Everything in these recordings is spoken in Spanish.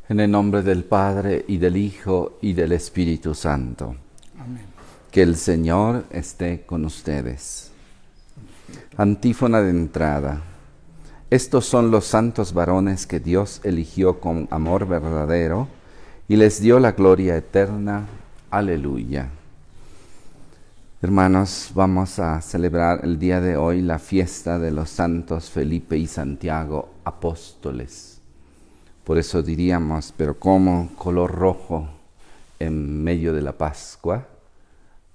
En el nombre del Padre, y del Hijo, y del Espíritu Santo. Amén. Que el Señor esté con ustedes. Antífona de entrada. Estos son los santos varones que Dios eligió con amor verdadero y les dio la gloria eterna. Aleluya. Hermanos, vamos a celebrar el día de hoy la fiesta de los santos Felipe y Santiago, apóstoles. Por eso diríamos, pero ¿cómo color rojo en medio de la Pascua?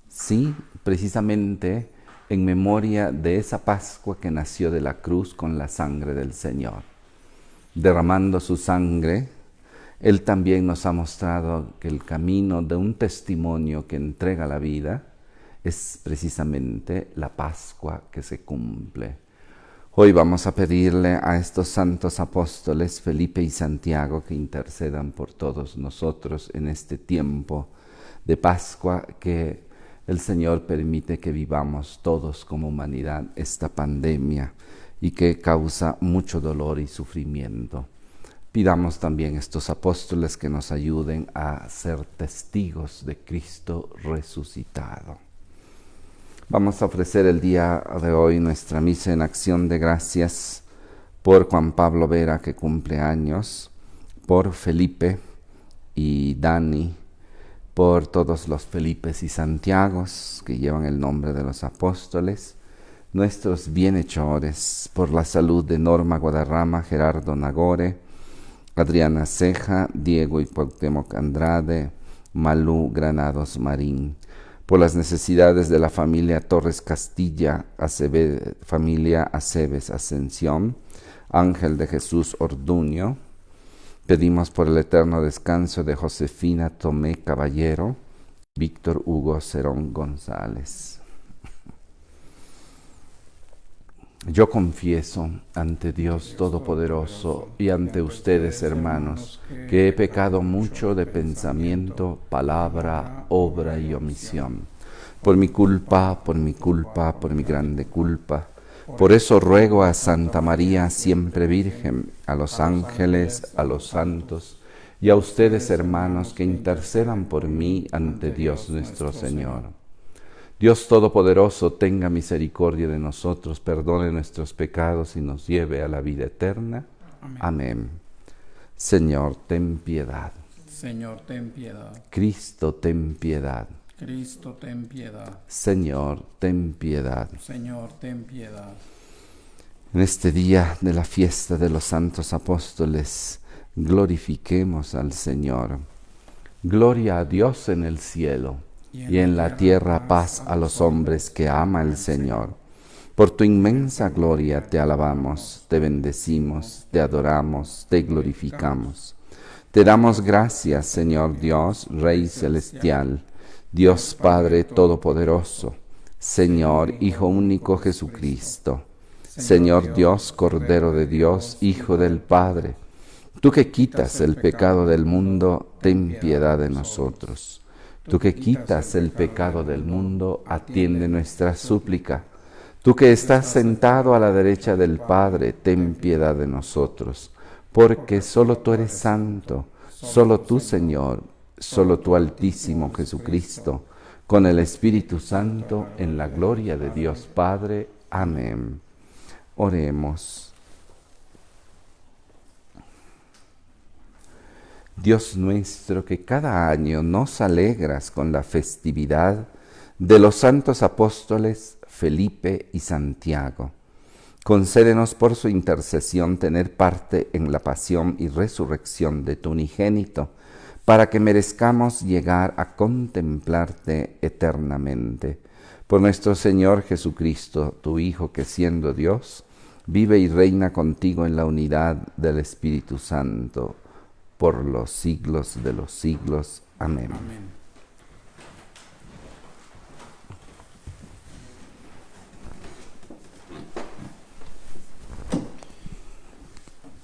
Sí, precisamente en memoria de esa Pascua que nació de la cruz con la sangre del Señor. Derramando su sangre, Él también nos ha mostrado que el camino de un testimonio que entrega la vida es precisamente la Pascua que se cumple. Hoy vamos a pedirle a estos santos apóstoles, Felipe y Santiago, que intercedan por todos nosotros en este tiempo de Pascua que el Señor permite que vivamos todos como humanidad esta pandemia y que causa mucho dolor y sufrimiento. Pidamos también a estos apóstoles que nos ayuden a ser testigos de Cristo resucitado. Vamos a ofrecer el día de hoy nuestra misa en acción de gracias por Juan Pablo Vera, que cumple años, por Felipe y Dani, por todos los Felipes y Santiagos que llevan el nombre de los apóstoles, nuestros bienhechores, por la salud de Norma Guadarrama, Gerardo Nagore, Adriana Ceja, Diego y Cuauhtémoc Andrade, Malú Granados Marín, por las necesidades de la familia Torres Castilla, familia Aceves Ascensión, Ángel de Jesús Orduño. Pedimos por el eterno descanso de Josefina Tomé Caballero, Víctor Hugo Cerón González. Yo confieso ante Dios Todopoderoso y ante ustedes, hermanos, que he pecado mucho de pensamiento, palabra, obra y omisión. Por mi culpa, por mi grande culpa. Por eso ruego a Santa María, siempre Virgen, a los ángeles, a los santos y a ustedes, hermanos, que intercedan por mí ante Dios nuestro Señor. Dios Todopoderoso, tenga misericordia de nosotros, perdone nuestros pecados y nos lleve a la vida eterna. Amén. Señor, ten piedad. Señor, ten piedad. Cristo, ten piedad. Cristo, ten piedad. Señor, ten piedad. Señor, ten piedad. En este día de la fiesta de los santos apóstoles, glorifiquemos al Señor. Gloria a Dios en el cielo. Y en la tierra paz a los hombres que ama el Señor. Por tu inmensa gloria te alabamos, te bendecimos, te adoramos, te glorificamos. Te damos gracias, Señor Dios, Rey celestial, Dios Padre todopoderoso, Señor Hijo único Jesucristo, Señor Dios, Cordero de Dios, Hijo del Padre. Tú que quitas el pecado del mundo, ten piedad de nosotros. Tú que quitas el pecado del mundo, atiende nuestra súplica. Tú que estás sentado a la derecha del Padre, ten piedad de nosotros. Porque solo tú eres santo, solo tú, Señor, solo tú, Altísimo Jesucristo, con el Espíritu Santo, en la gloria de Dios Padre. Amén. Oremos. Dios nuestro, que cada año nos alegras con la festividad de los santos apóstoles Felipe y Santiago, concédenos por su intercesión tener parte en la pasión y resurrección de tu unigénito, para que merezcamos llegar a contemplarte eternamente. Por nuestro Señor Jesucristo, tu Hijo, que siendo Dios, vive y reina contigo en la unidad del Espíritu Santo, por los siglos de los siglos. Amén. Amén.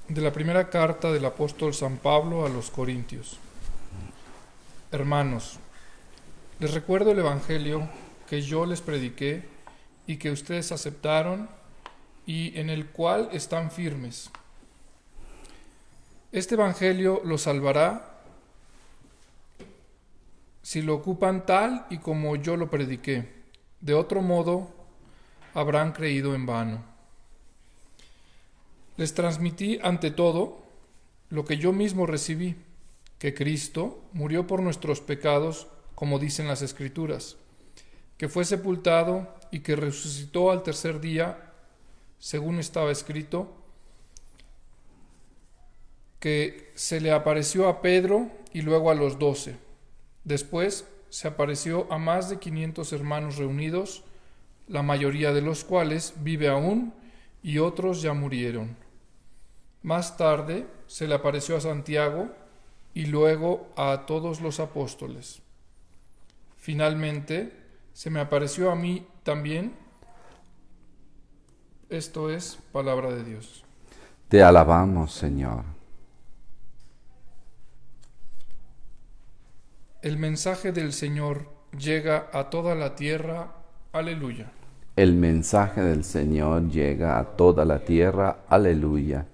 De la primera carta del apóstol San Pablo a los Corintios. Hermanos, les recuerdo el Evangelio que yo les prediqué y que ustedes aceptaron y en el cual están firmes. Este Evangelio los salvará si lo ocupan tal y como yo lo prediqué. De otro modo, habrán creído en vano. Les transmití ante todo lo que yo mismo recibí, que Cristo murió por nuestros pecados, como dicen las Escrituras, que fue sepultado y que resucitó al tercer día, según estaba escrito, que se le apareció a Pedro y luego a los 12. Después se apareció a más de 500 hermanos reunidos, la mayoría de los cuales vive aún y otros ya murieron. Más tarde se le apareció a Santiago y luego a todos los apóstoles. Finalmente se me apareció a mí también. Esto es palabra de Dios. Te alabamos, Señor. El mensaje del Señor llega a toda la tierra. Aleluya. El mensaje del Señor llega a toda la tierra. Aleluya.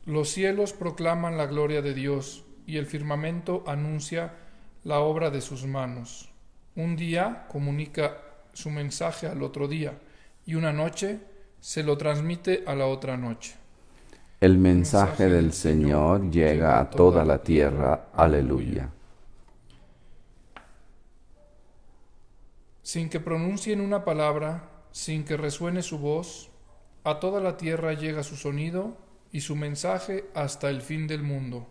Los cielos proclaman la gloria de Dios y el firmamento anuncia la obra de sus manos. Un día comunica su mensaje al otro día y una noche se lo transmite a la otra noche. El mensaje del Señor llega a toda la tierra. Aleluya. Sin que pronuncien una palabra, sin que resuene su voz, a toda la tierra llega su sonido y su mensaje hasta el fin del mundo.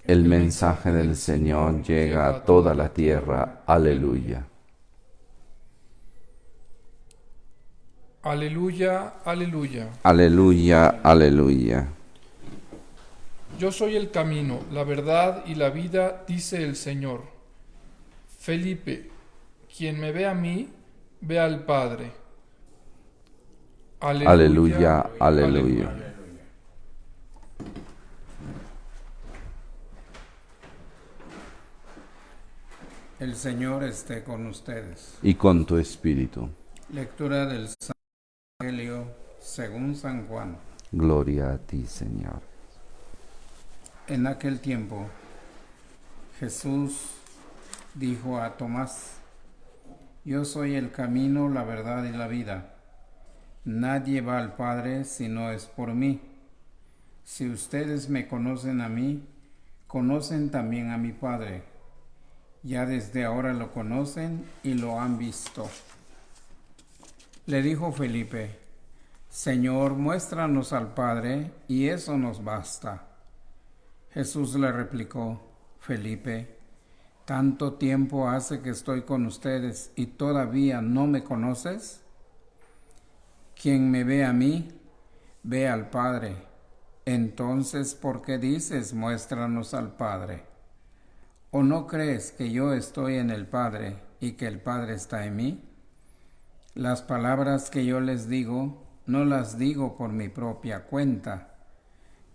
El mensaje del Señor llega a toda la tierra. Aleluya. Aleluya, aleluya. Aleluya, aleluya. Yo soy el camino, la verdad y la vida, dice el Señor. Felipe, quien me ve a mí, ve al Padre. Aleluya, aleluya. El Señor esté con ustedes. Y con tu espíritu. Lectura del Santo Evangelio según San Juan. Gloria a ti, Señor. En aquel tiempo, Jesús dijo a Tomás: Yo soy el camino, la verdad y la vida. Nadie va al Padre si no es por mí. Si ustedes me conocen a mí, conocen también a mi Padre. Ya desde ahora lo conocen y lo han visto. Le dijo Felipe: Señor, muéstranos al Padre, y eso nos basta. Jesús le replicó: Felipe, ¿tanto tiempo hace que estoy con ustedes y todavía no me conoces? Quien me ve a mí, ve al Padre. Entonces, ¿por qué dices, muéstranos al Padre? ¿O no crees que yo estoy en el Padre y que el Padre está en mí? Las palabras que yo les digo, no las digo por mi propia cuenta.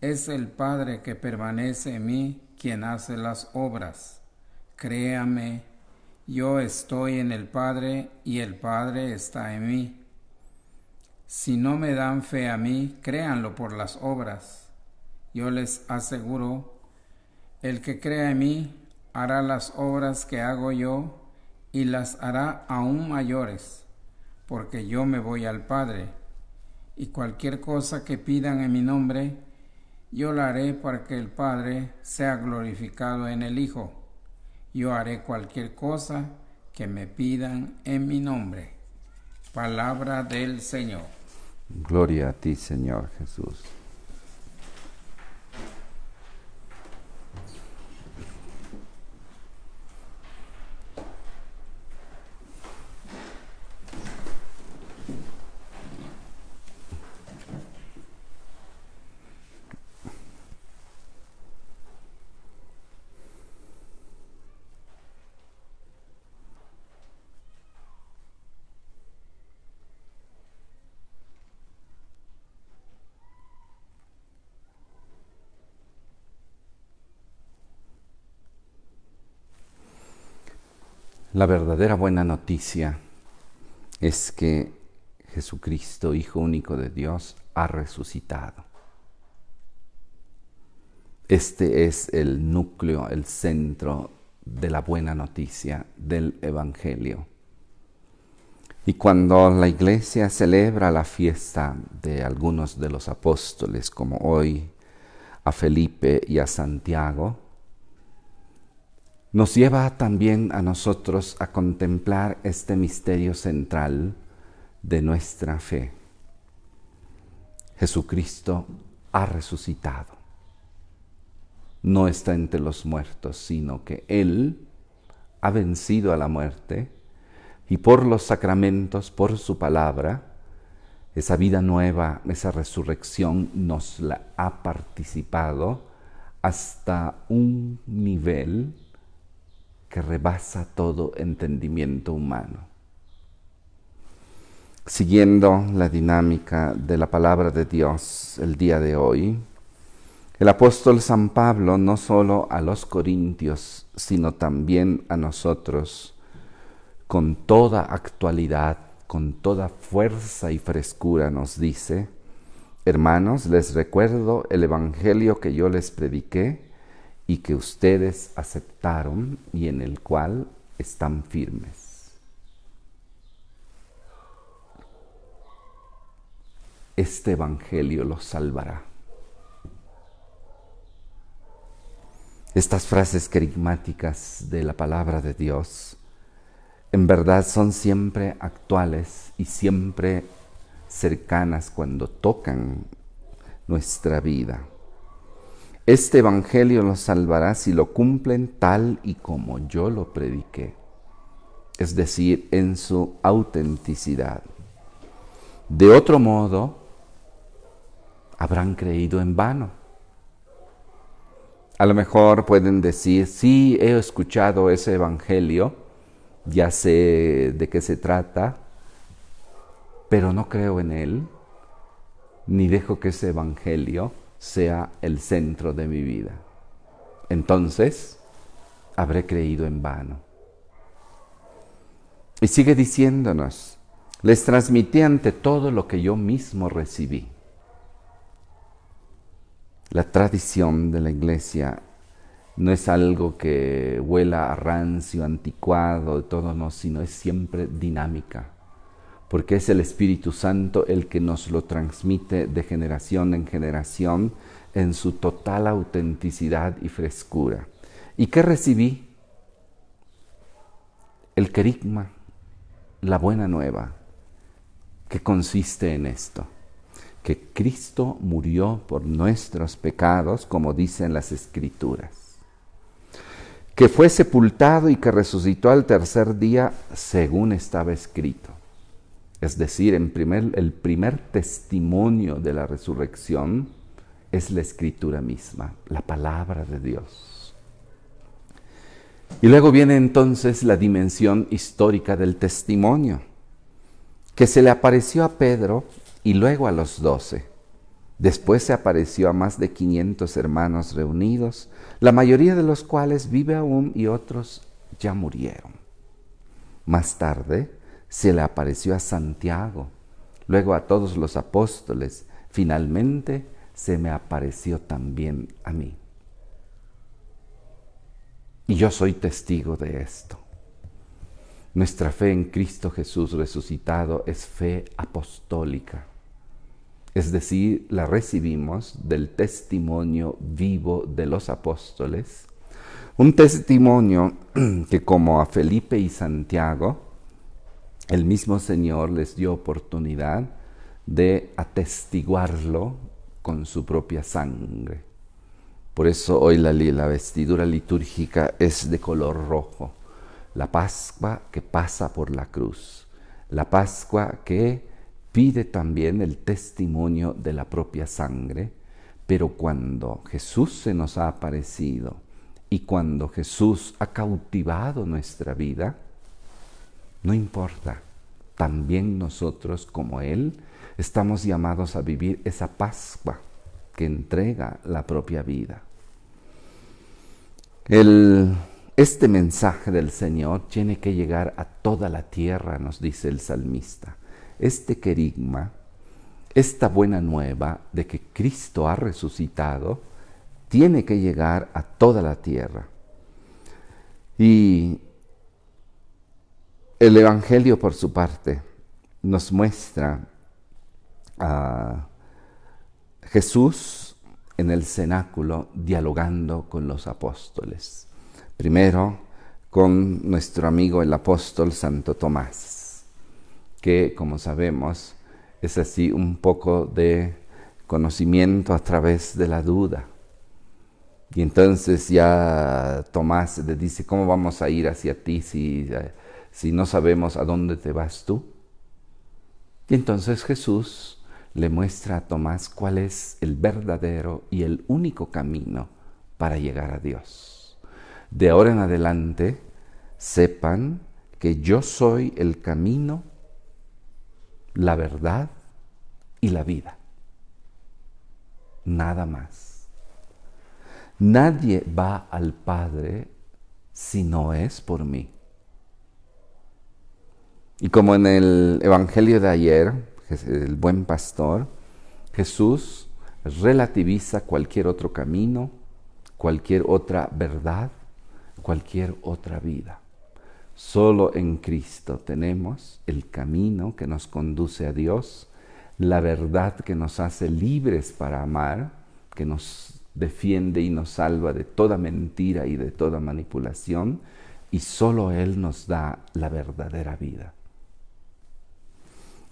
Es el Padre que permanece en mí quien hace las obras. Créame, yo estoy en el Padre y el Padre está en mí. Si no me dan fe a mí, créanlo por las obras. Yo les aseguro, el que crea en mí hará las obras que hago yo y las hará aún mayores, porque yo me voy al Padre, y cualquier cosa que pidan en mi nombre, yo la haré para que el Padre sea glorificado en el Hijo. Yo haré cualquier cosa que me pidan en mi nombre. Palabra del Señor. Gloria a ti, Señor Jesús. La verdadera buena noticia es que Jesucristo, Hijo único de Dios, ha resucitado. Este es el núcleo, el centro de la buena noticia del Evangelio. Y cuando la Iglesia celebra la fiesta de algunos de los apóstoles, como hoy a Felipe y a Santiago, nos lleva también a nosotros a contemplar este misterio central de nuestra fe. Jesucristo ha resucitado. No está entre los muertos, sino que Él ha vencido a la muerte y por los sacramentos, por su palabra, esa vida nueva, esa resurrección nos la ha participado hasta un nivel que rebasa todo entendimiento humano. Siguiendo la dinámica de la palabra de Dios el día de hoy, el apóstol San Pablo no solo a los corintios, sino también a nosotros, con toda actualidad, con toda fuerza y frescura nos dice: hermanos, les recuerdo el evangelio que yo les prediqué y que ustedes aceptaron y en el cual están firmes. Este evangelio los salvará. Estas frases carismáticas de la palabra de Dios en verdad son siempre actuales y siempre cercanas cuando tocan nuestra vida. Este evangelio los salvará si lo cumplen tal y como yo lo prediqué, es decir, en su autenticidad. De otro modo, habrán creído en vano. A lo mejor pueden decir: sí, he escuchado ese evangelio, ya sé de qué se trata, pero no creo en él, ni dejo que ese evangelio sea el centro de mi vida. Entonces, habré creído en vano. Y sigue diciéndonos: les transmití ante todo lo que yo mismo recibí. La tradición de la Iglesia no es algo que huela a rancio, anticuado, todo no, sino es siempre dinámica, porque es el Espíritu Santo el que nos lo transmite de generación en generación en su total autenticidad y frescura. ¿Y qué recibí? El querigma, la buena nueva, que consiste en esto: que Cristo murió por nuestros pecados, como dicen las Escrituras, que fue sepultado y que resucitó al tercer día, según estaba escrito. Es decir, el primer testimonio de la resurrección es la Escritura misma, la palabra de Dios. Y luego viene entonces la dimensión histórica del testimonio, que se le apareció a Pedro y luego a los 12. Después se apareció a más de 500 hermanos reunidos, la mayoría de los cuales vive aún y otros ya murieron. Más tarde se le apareció a Santiago, luego a todos los apóstoles, finalmente se me apareció también a mí. Y yo soy testigo de esto. Nuestra fe en Cristo Jesús resucitado es fe apostólica. Es decir, la recibimos del testimonio vivo de los apóstoles, un testimonio que, como a Felipe y Santiago, el mismo Señor les dio oportunidad de atestiguarlo con su propia sangre. Por eso hoy la vestidura litúrgica es de color rojo, la Pascua que pasa por la cruz, la Pascua que pide también el testimonio de la propia sangre, pero cuando Jesús se nos ha aparecido y cuando Jesús ha cautivado nuestra vida, no importa, también nosotros como Él estamos llamados a vivir esa Pascua que entrega la propia vida. Este mensaje del Señor tiene que llegar a toda la tierra, nos dice el salmista. Este querigma, esta buena nueva de que Cristo ha resucitado, tiene que llegar a toda la tierra. Y el Evangelio, por su parte, nos muestra a Jesús en el cenáculo dialogando con los apóstoles. Primero con nuestro amigo el apóstol Santo Tomás, que, como sabemos, es así un poco de conocimiento a través de la duda. Y entonces ya Tomás le dice, ¿cómo vamos a ir hacia ti si no sabemos a dónde te vas tú? Y entonces Jesús le muestra a Tomás cuál es el verdadero y el único camino para llegar a Dios. De ahora en adelante, sepan que yo soy el camino, la verdad y la vida. Nada más. Nadie va al Padre si no es por mí. Y como en el Evangelio de ayer, el buen pastor, Jesús relativiza cualquier otro camino, cualquier otra verdad, cualquier otra vida. Solo en Cristo tenemos el camino que nos conduce a Dios, la verdad que nos hace libres para amar, que nos defiende y nos salva de toda mentira y de toda manipulación, y solo Él nos da la verdadera vida.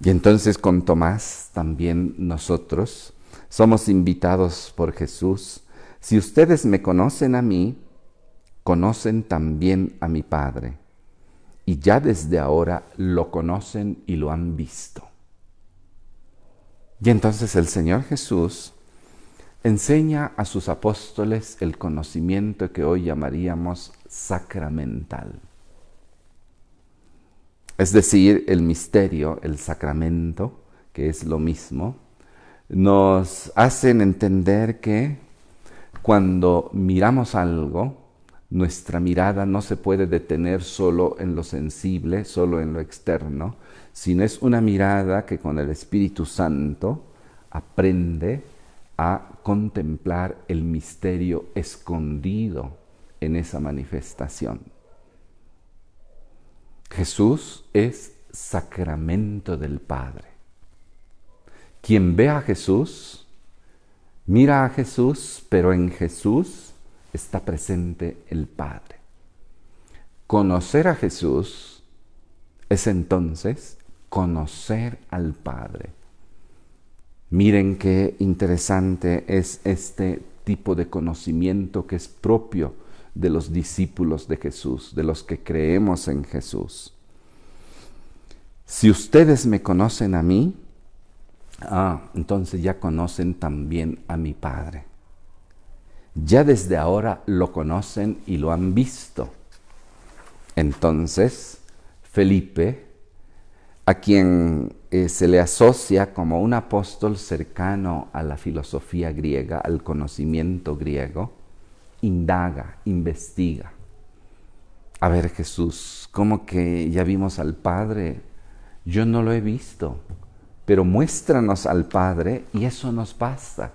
Y entonces con Tomás también nosotros somos invitados por Jesús. Si ustedes me conocen a mí, conocen también a mi Padre. Y ya desde ahora lo conocen y lo han visto. Y entonces el Señor Jesús enseña a sus apóstoles el conocimiento que hoy llamaríamos sacramental. Es decir, el misterio, el sacramento, que es lo mismo, nos hacen entender que cuando miramos algo, nuestra mirada no se puede detener solo en lo sensible, solo en lo externo, sino es una mirada que con el Espíritu Santo aprende a contemplar el misterio escondido en esa manifestación. Jesús es sacramento del Padre. Quien ve a Jesús, mira a Jesús, pero en Jesús está presente el Padre. Conocer a Jesús es entonces conocer al Padre. Miren qué interesante es este tipo de conocimiento que es propio de los discípulos de Jesús, de los que creemos en Jesús. Si ustedes me conocen a mí, entonces ya conocen también a mi Padre. Ya desde ahora lo conocen y lo han visto. Entonces, Felipe, a quien se le asocia como un apóstol cercano a la filosofía griega, al conocimiento griego, indaga, investiga. A ver, Jesús, ¿cómo que ya vimos al Padre? Yo no lo he visto, pero muéstranos al Padre y eso nos basta.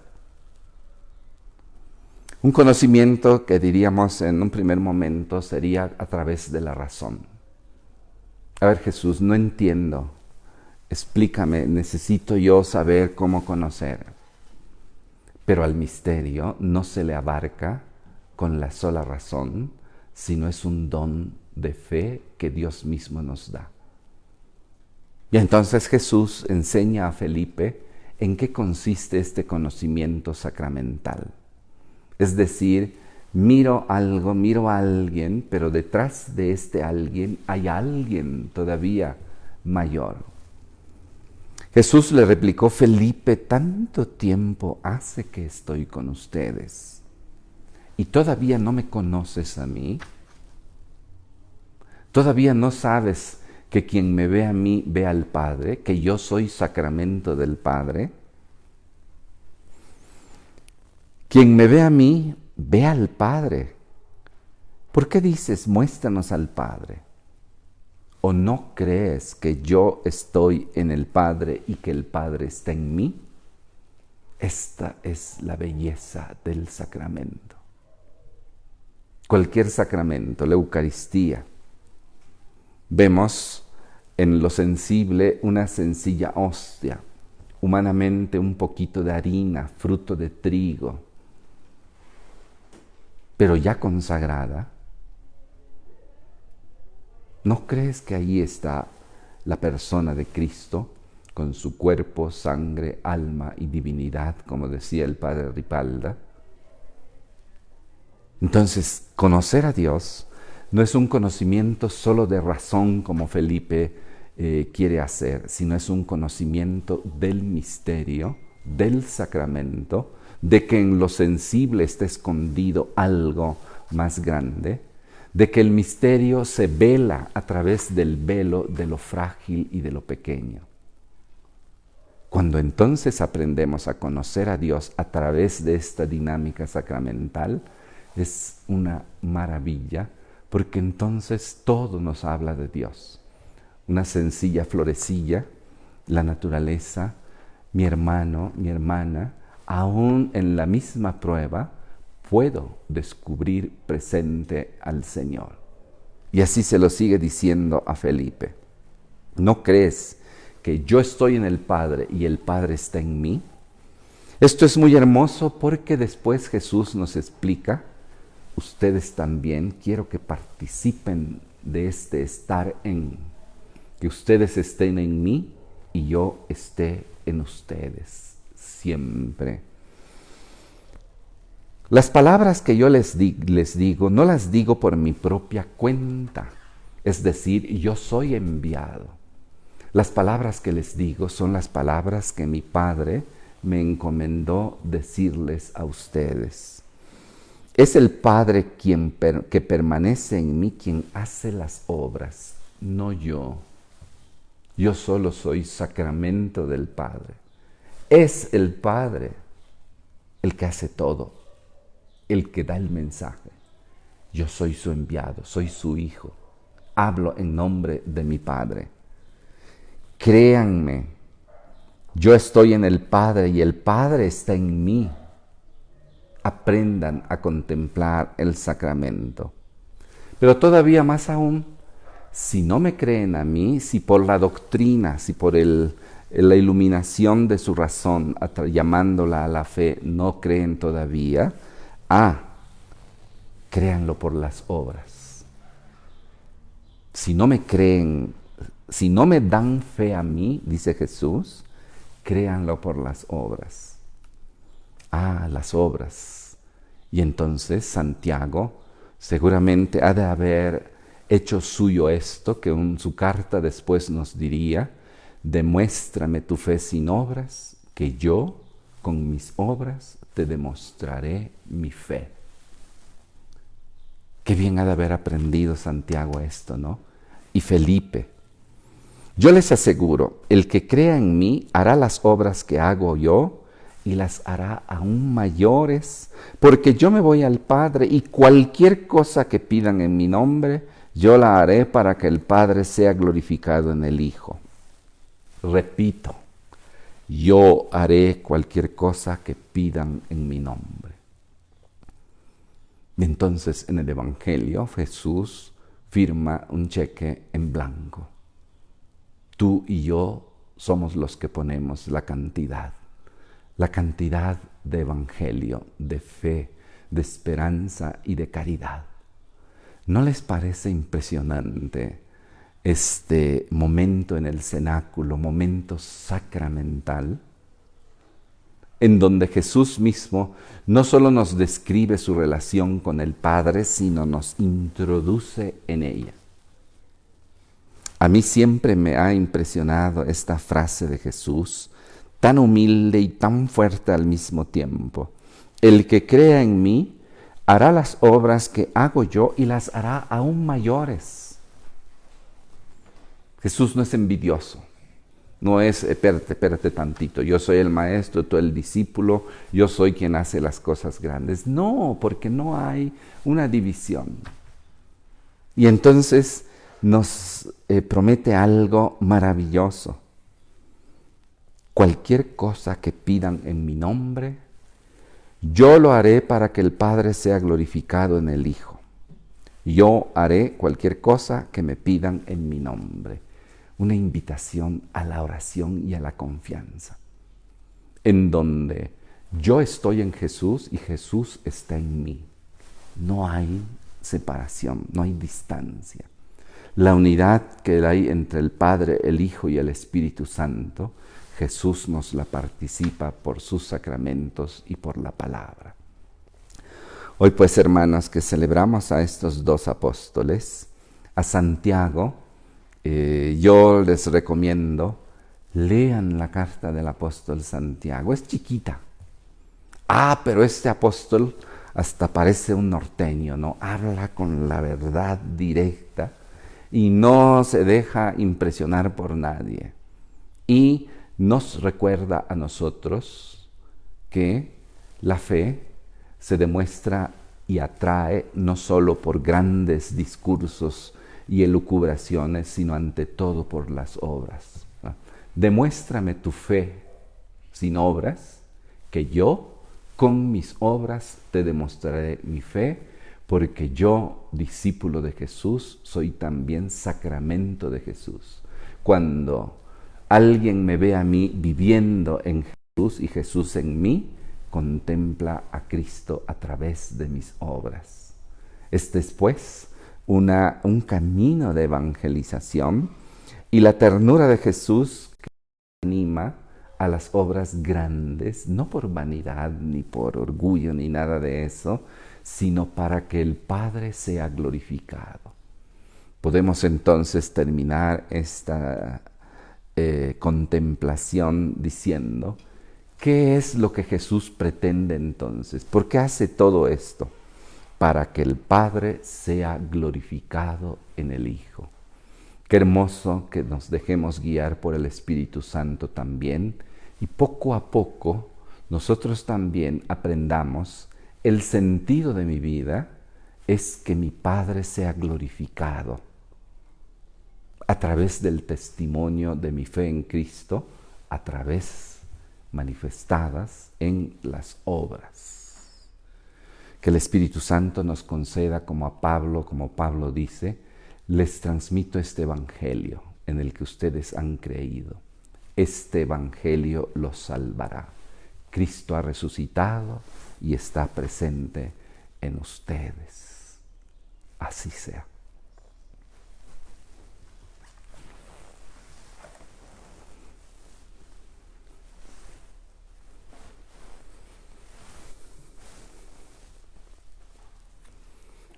Un conocimiento que diríamos en un primer momento sería a través de la razón. A ver, Jesús, no entiendo. Explícame, necesito yo saber cómo conocer. Pero al misterio no se le abarca con la sola razón, sino es un don de fe que Dios mismo nos da. Y entonces Jesús enseña a Felipe en qué consiste este conocimiento sacramental. Es decir, miro algo, miro a alguien, pero detrás de este alguien hay alguien todavía mayor. Jesús le replicó, Felipe, tanto tiempo hace que estoy con ustedes y todavía no me conoces a mí. ¿Todavía no sabes que quien me ve a mí ve al Padre, que yo soy sacramento del Padre? Quien me ve a mí, ve al Padre. ¿Por qué dices, muéstranos al Padre? ¿O no crees que yo estoy en el Padre y que el Padre está en mí? Esta es la belleza del sacramento. Cualquier sacramento, la Eucaristía, vemos en lo sensible una sencilla hostia, humanamente un poquito de harina, fruto de trigo, pero ya consagrada. ¿No crees que ahí está la persona de Cristo con su cuerpo, sangre, alma y divinidad, como decía el padre Ripalda? Entonces, conocer a Dios no es un conocimiento solo de razón como Felipe quiere hacer, sino es un conocimiento del misterio, del sacramento, de que en lo sensible está escondido algo más grande, de que el misterio se vela a través del velo de lo frágil y de lo pequeño. Cuando entonces aprendemos a conocer a Dios a través de esta dinámica sacramental, es una maravilla, porque entonces todo nos habla de Dios. Una sencilla florecilla, la naturaleza, mi hermano, mi hermana, aún en la misma prueba, puedo descubrir presente al Señor. Y así se lo sigue diciendo a Felipe. ¿No crees que yo estoy en el Padre y el Padre está en mí? Esto es muy hermoso porque después Jesús nos explica, ustedes también quiero que participen de este estar en, que ustedes estén en mí y yo esté en ustedes siempre. Las palabras que yo les digo, no las digo por mi propia cuenta, es decir, yo soy enviado. Las palabras que les digo son las palabras que mi Padre me encomendó decirles a ustedes. Es el Padre que permanece en mí quien hace las obras, no yo. Yo solo soy sacramento del Padre. Es el Padre el que hace todo, el que da el mensaje. Yo soy su enviado, soy su hijo. Hablo en nombre de mi Padre. Créanme, yo estoy en el Padre y el Padre está en mí. Aprendan a contemplar el sacramento. Pero todavía más aún, si no me creen a mí, si por la doctrina, si por la iluminación de su razón, llamándola a la fe, no creen todavía, créanlo por las obras. Si no me creen, si no me dan fe a mí, dice Jesús, créanlo por las obras. Las obras. Y entonces Santiago seguramente ha de haber hecho suyo esto, que en su carta después nos diría, demuéstrame tu fe sin obras, que yo con mis obras te demostraré mi fe. Qué bien ha de haber aprendido Santiago esto, ¿no? Y Felipe. Yo les aseguro, el que crea en mí hará las obras que hago yo y las hará aún mayores, porque yo me voy al Padre y cualquier cosa que pidan en mi nombre, yo la haré para que el Padre sea glorificado en el Hijo. Repito, yo haré cualquier cosa que pidan en mi nombre. Entonces en el Evangelio Jesús firma un cheque en blanco. Tú y yo somos los que ponemos la cantidad de evangelio, de fe, de esperanza y de caridad. ¿No les parece impresionante este momento en el cenáculo, momento sacramental, en donde Jesús mismo no solo nos describe su relación con el Padre, sino nos introduce en ella? A mí siempre me ha impresionado esta frase de Jesús, tan humilde y tan fuerte al mismo tiempo. El que crea en mí hará las obras que hago yo y las hará aún mayores. Jesús no es envidioso, no es, espérate tantito, yo soy el maestro, tú el discípulo, yo soy quien hace las cosas grandes. No, porque no hay una división. Y entonces nos promete algo maravilloso. cualquier cosa que pidan en mi nombre, yo lo haré para que el Padre sea glorificado en el Hijo. Yo haré cualquier cosa que me pidan en mi nombre. Una invitación a la oración y a la confianza, en donde yo estoy en Jesús y Jesús está en mí. No hay separación, no hay distancia. La unidad que hay entre el Padre, el Hijo y el Espíritu Santo, Jesús nos la participa por sus sacramentos y por la palabra. Hoy pues, hermanos, que celebramos a estos dos apóstoles, a Santiago, yo les recomiendo, lean la carta del apóstol Santiago. Es chiquita. Pero este apóstol hasta parece un norteño, ¿no? Habla con la verdad directa y no se deja impresionar por nadie. Y nos recuerda a nosotros que la fe se demuestra y atrae no solo por grandes discursos y elucubraciones, sino ante todo por las obras, ¿no? Demuéstrame tu fe sin obras, que yo con mis obras te demostraré mi fe, porque yo, discípulo de Jesús, soy también sacramento de Jesús. Cuando alguien me ve a mí viviendo en Jesús y Jesús en mí, contempla a Cristo a través de mis obras. Este es pues un camino de evangelización, y la ternura de Jesús que anima a las obras grandes, no por vanidad, ni por orgullo, ni nada de eso, sino para que el Padre sea glorificado. Podemos entonces terminar esta contemplación diciendo, ¿qué es lo que Jesús pretende entonces? ¿Por qué hace todo esto? Para que el Padre sea glorificado en el Hijo. Qué hermoso que nos dejemos guiar por el Espíritu Santo también, y poco a poco nosotros también aprendamos el sentido de mi vida es que mi Padre sea glorificado a través del testimonio de mi fe en Cristo, a través manifestadas en las obras. Que el Espíritu Santo nos conceda, como Pablo dice, les transmito este evangelio en el que ustedes han creído. Este evangelio los salvará. Cristo ha resucitado y está presente en ustedes. Así sea.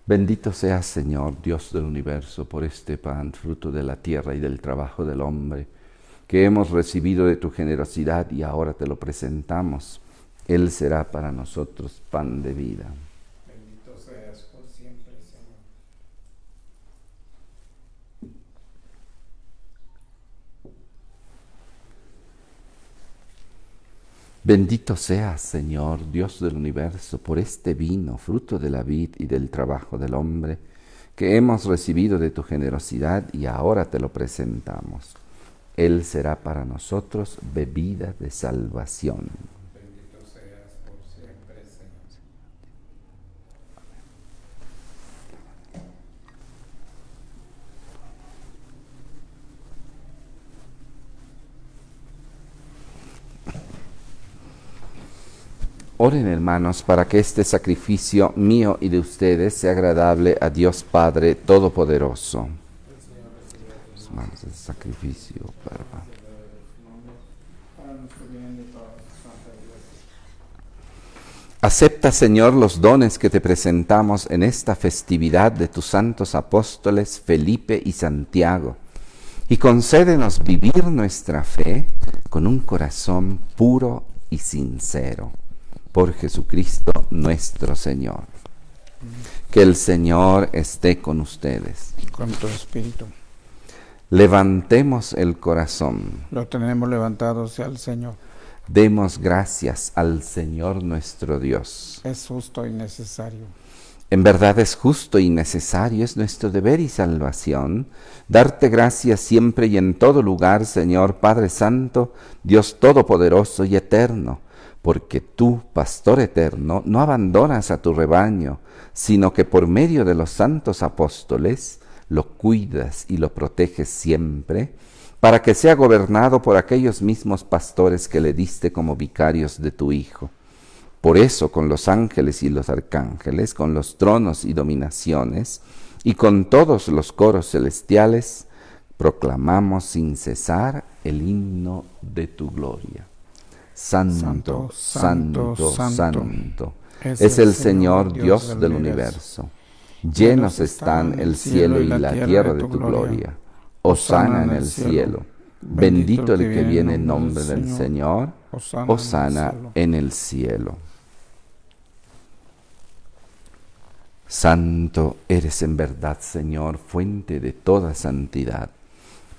Bendito seas, Señor, Dios del universo, por este pan, fruto de la tierra y del trabajo del hombre, que hemos recibido de tu generosidad y ahora te lo presentamos. Él será para nosotros pan de vida. Bendito seas por siempre, Señor. Bendito seas, Señor, Dios del universo, por este vino, fruto de la vid y del trabajo del hombre, que hemos recibido de tu generosidad y ahora te lo presentamos. Él será para nosotros bebida de salvación. Bendito seas por siempre, Señor. Oren, hermanos, para que este sacrificio mío y de ustedes sea agradable a Dios Padre Todopoderoso. Sus manos el sacrificio para nuestro bien de toda santa iglesia. Acepta, Señor, los dones que te presentamos en esta festividad de tus santos apóstoles Felipe y Santiago, y concédenos vivir nuestra fe con un corazón puro y sincero. Por Jesucristo nuestro Señor. Que el Señor esté con ustedes. Con tu espíritu. Levantemos el corazón. Lo tenemos levantado hacia el Señor. Demos gracias al Señor nuestro Dios. Es justo y necesario. En verdad es justo y necesario, es nuestro deber y salvación, darte gracias siempre y en todo lugar, Señor Padre Santo, Dios Todopoderoso y Eterno, porque tú, Pastor eterno, no abandonas a tu rebaño, sino que por medio de los santos apóstoles lo cuidas y lo proteges siempre, para que sea gobernado por aquellos mismos pastores que le diste como vicarios de tu Hijo. Por eso, con los ángeles y los arcángeles, con los tronos y dominaciones, y con todos los coros celestiales, proclamamos sin cesar el himno de tu gloria. Santo, santo, santo, es el Señor Dios del universo. Llenos están el cielo y la tierra de tu gloria. Hosana en el cielo. Bendito el que viene en nombre del Señor. Hosana en el cielo. Santo eres en verdad, Señor, fuente de toda santidad.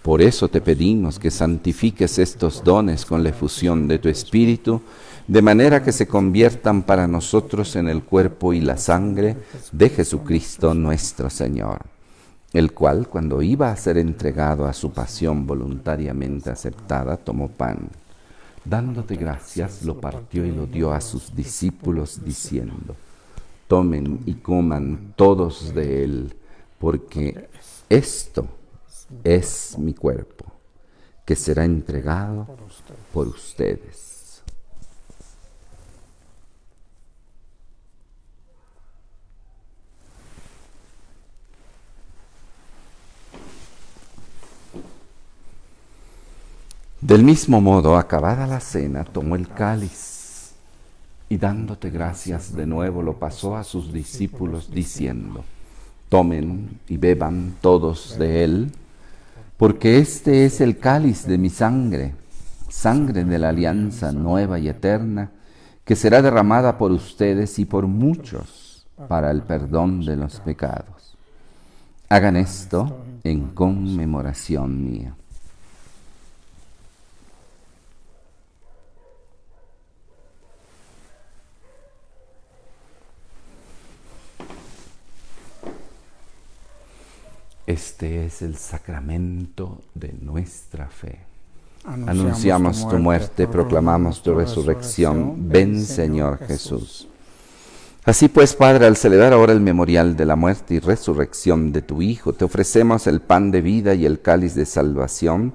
Por eso te pedimos que santifiques estos dones con la efusión de tu Espíritu, de manera que se conviertan para nosotros en el cuerpo y la sangre de Jesucristo nuestro Señor, el cual, cuando iba a ser entregado a su pasión voluntariamente aceptada, tomó pan. Dándote gracias, lo partió y lo dio a sus discípulos, diciendo: tomen y coman todos de él, porque esto es mi cuerpo, que será entregado por ustedes. Del mismo modo, acabada la cena, tomó el cáliz y dándote gracias de nuevo lo pasó a sus discípulos diciendo: tomen y beban todos de él, porque este es el cáliz de mi sangre, sangre de la alianza nueva y eterna, que será derramada por ustedes y por muchos para el perdón de los pecados. Hagan esto en conmemoración mía. Este es el sacramento de nuestra fe. Anunciamos tu muerte, proclamamos tu resurrección. Ven, Señor Jesús. Así pues, Padre, al celebrar ahora el memorial de la muerte y resurrección de tu Hijo, te ofrecemos el pan de vida y el cáliz de salvación,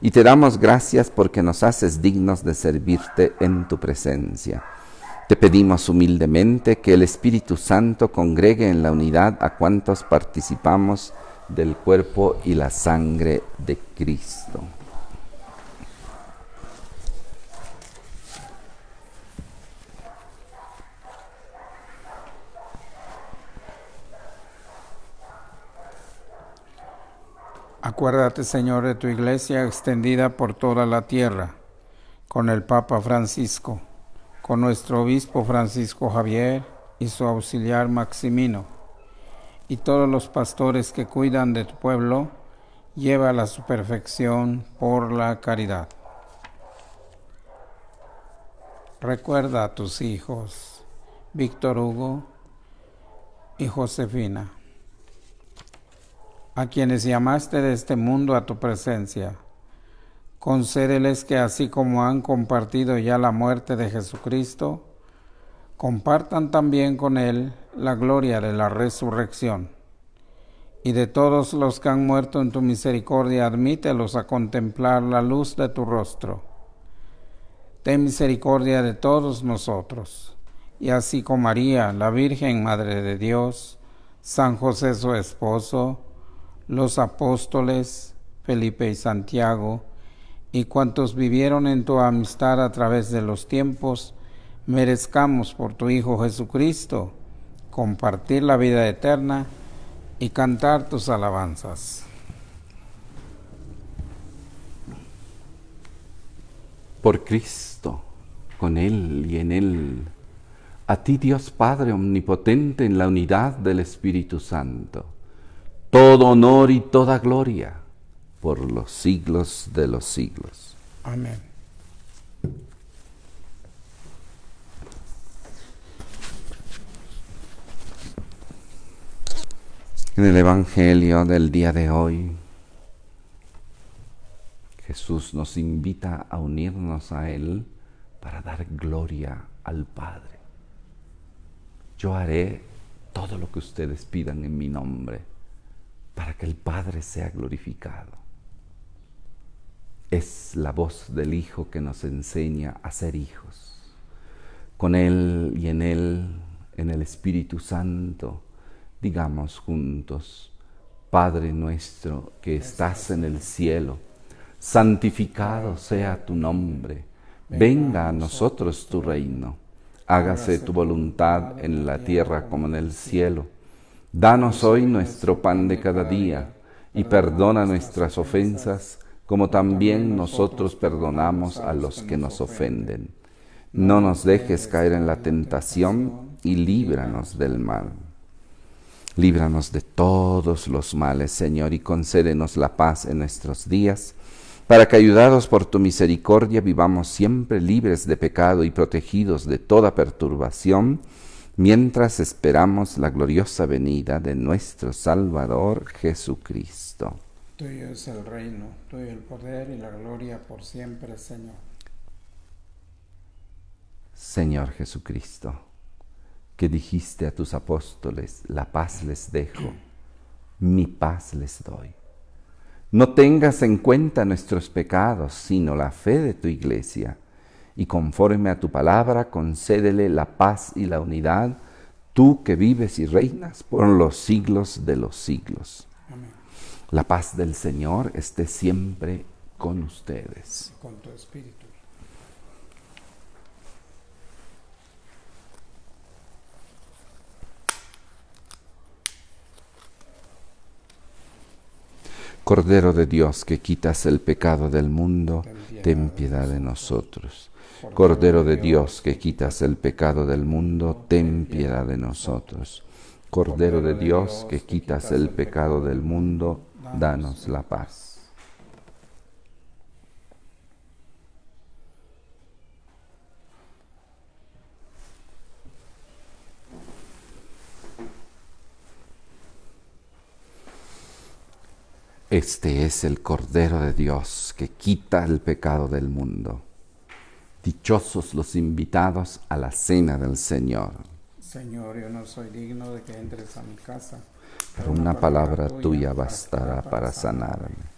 y te damos gracias porque nos haces dignos de servirte en tu presencia. Te pedimos humildemente que el Espíritu Santo congregue en la unidad a cuantos participamos del cuerpo y la sangre de Cristo. Acuérdate, Señor, de tu iglesia extendida por toda la tierra, con el Papa Francisco, con nuestro obispo Francisco Javier y su auxiliar Maximino, y todos los pastores que cuidan de tu pueblo, llévala a su perfección por la caridad. Recuerda a tus hijos, Víctor Hugo y Josefina, a quienes llamaste de este mundo a tu presencia. Concédeles que así como han compartido ya la muerte de Jesucristo, compartan también con Él la gloria de la resurrección. Y de todos los que han muerto en tu misericordia, admítelos a contemplar la luz de tu rostro. Ten misericordia de todos nosotros, y así con María, la Virgen Madre de Dios, San José su esposo, los apóstoles, Felipe y Santiago, y cuantos vivieron en tu amistad a través de los tiempos, merezcamos por tu Hijo Jesucristo compartir la vida eterna y cantar tus alabanzas. Por Cristo, con Él y en Él, a ti Dios Padre omnipotente en la unidad del Espíritu Santo, todo honor y toda gloria por los siglos de los siglos. Amén. En el Evangelio del día de hoy, Jesús nos invita a unirnos a Él para dar gloria al Padre. Yo haré todo lo que ustedes pidan en mi nombre para que el Padre sea glorificado. Es la voz del Hijo que nos enseña a ser hijos. Con Él y en Él, en el Espíritu Santo, digamos juntos: Padre nuestro que estás en el cielo, santificado sea tu nombre. Venga a nosotros tu reino. Hágase tu voluntad en la tierra como en el cielo. Danos hoy nuestro pan de cada día y perdona nuestras ofensas como también nosotros perdonamos a los que nos ofenden. No nos dejes caer en la tentación y líbranos del mal. Líbranos de todos los males, Señor, y concédenos la paz en nuestros días, para que, ayudados por tu misericordia, vivamos siempre libres de pecado y protegidos de toda perturbación, mientras esperamos la gloriosa venida de nuestro Salvador Jesucristo. Tuyo es el reino, tuyo el poder y la gloria por siempre, Señor. Señor Jesucristo, que dijiste a tus apóstoles: la paz les dejo, mi paz les doy. No tengas en cuenta nuestros pecados, sino la fe de tu Iglesia, y conforme a tu palabra concédele la paz y la unidad, tú que vives y reinas por los siglos de los siglos. Amén. La paz del Señor esté siempre con ustedes. Con tu espíritu. Cordero de Dios, que quitas el pecado del mundo, ten piedad de nosotros. Cordero de Dios, que quitas el pecado del mundo, ten piedad de nosotros. Cordero de Dios, que quitas el pecado del mundo, danos la paz. Este es el Cordero de Dios que quita el pecado del mundo. Dichosos los invitados a la cena del Señor. Señor, yo no soy digno de que entres a mi casa, pero una palabra tuya bastará para sanarme.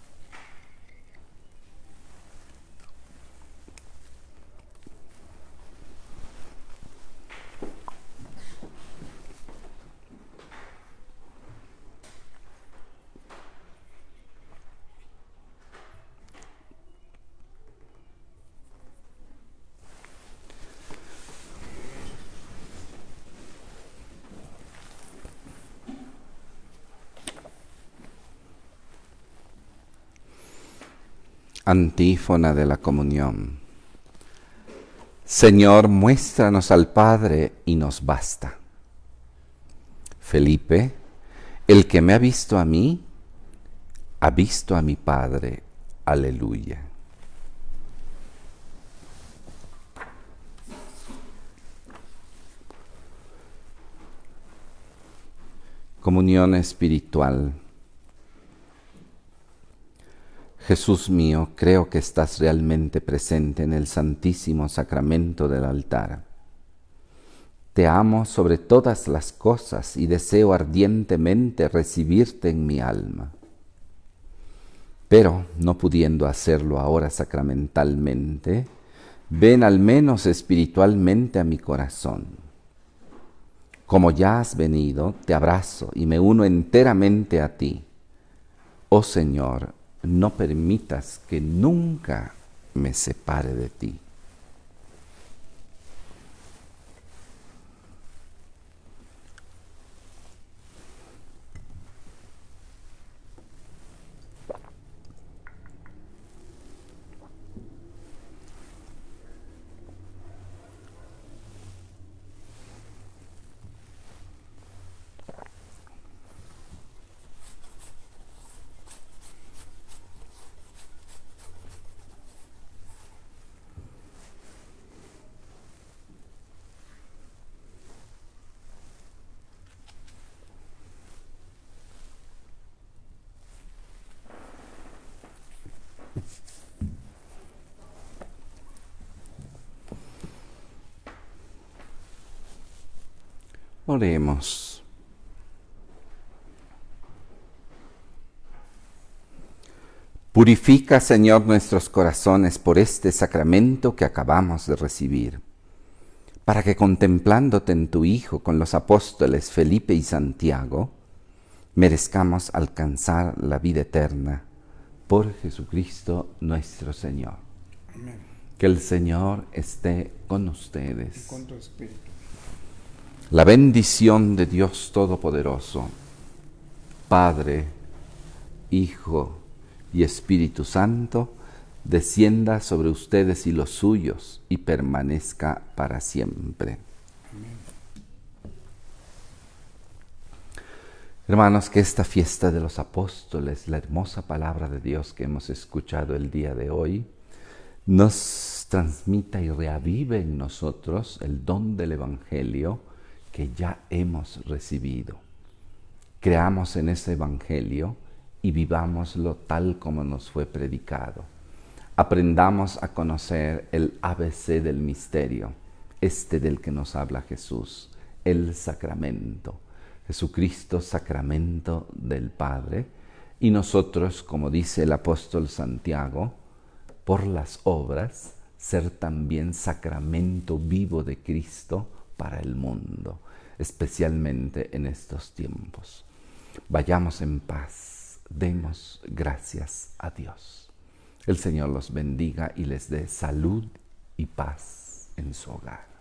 Antífona de la comunión. Señor, muéstranos al Padre y nos basta. Felipe, el que me ha visto a mí, ha visto a mi Padre. Aleluya. Comunión espiritual. Jesús mío, creo que estás realmente presente en el Santísimo Sacramento del altar. Te amo sobre todas las cosas y deseo ardientemente recibirte en mi alma. Pero, no pudiendo hacerlo ahora sacramentalmente, ven al menos espiritualmente a mi corazón. Como ya has venido, te abrazo y me uno enteramente a ti. Oh Señor, no permitas que nunca me separe de ti. Oremos. Purifica, Señor, nuestros corazones por este sacramento que acabamos de recibir, para que contemplándote en tu Hijo con los apóstoles Felipe y Santiago, merezcamos alcanzar la vida eterna por Jesucristo nuestro Señor. Amén. Que el Señor esté con ustedes. Y con tu espíritu. La bendición de Dios Todopoderoso, Padre, Hijo y Espíritu Santo, descienda sobre ustedes y los suyos y permanezca para siempre. Amén. Hermanos, que esta fiesta de los apóstoles, la hermosa palabra de Dios que hemos escuchado el día de hoy, nos transmita y reavive en nosotros el don del Evangelio que ya hemos recibido. Creamos en ese Evangelio y vivámoslo tal como nos fue predicado. Aprendamos a conocer el ABC del misterio, este del que nos habla Jesús, el sacramento. Jesucristo, sacramento del Padre, y nosotros, como dice el apóstol Santiago, por las obras, ser también sacramento vivo de Cristo para el mundo, especialmente en estos tiempos. Vayamos en paz, demos gracias a Dios. El Señor los bendiga y les dé salud y paz en su hogar.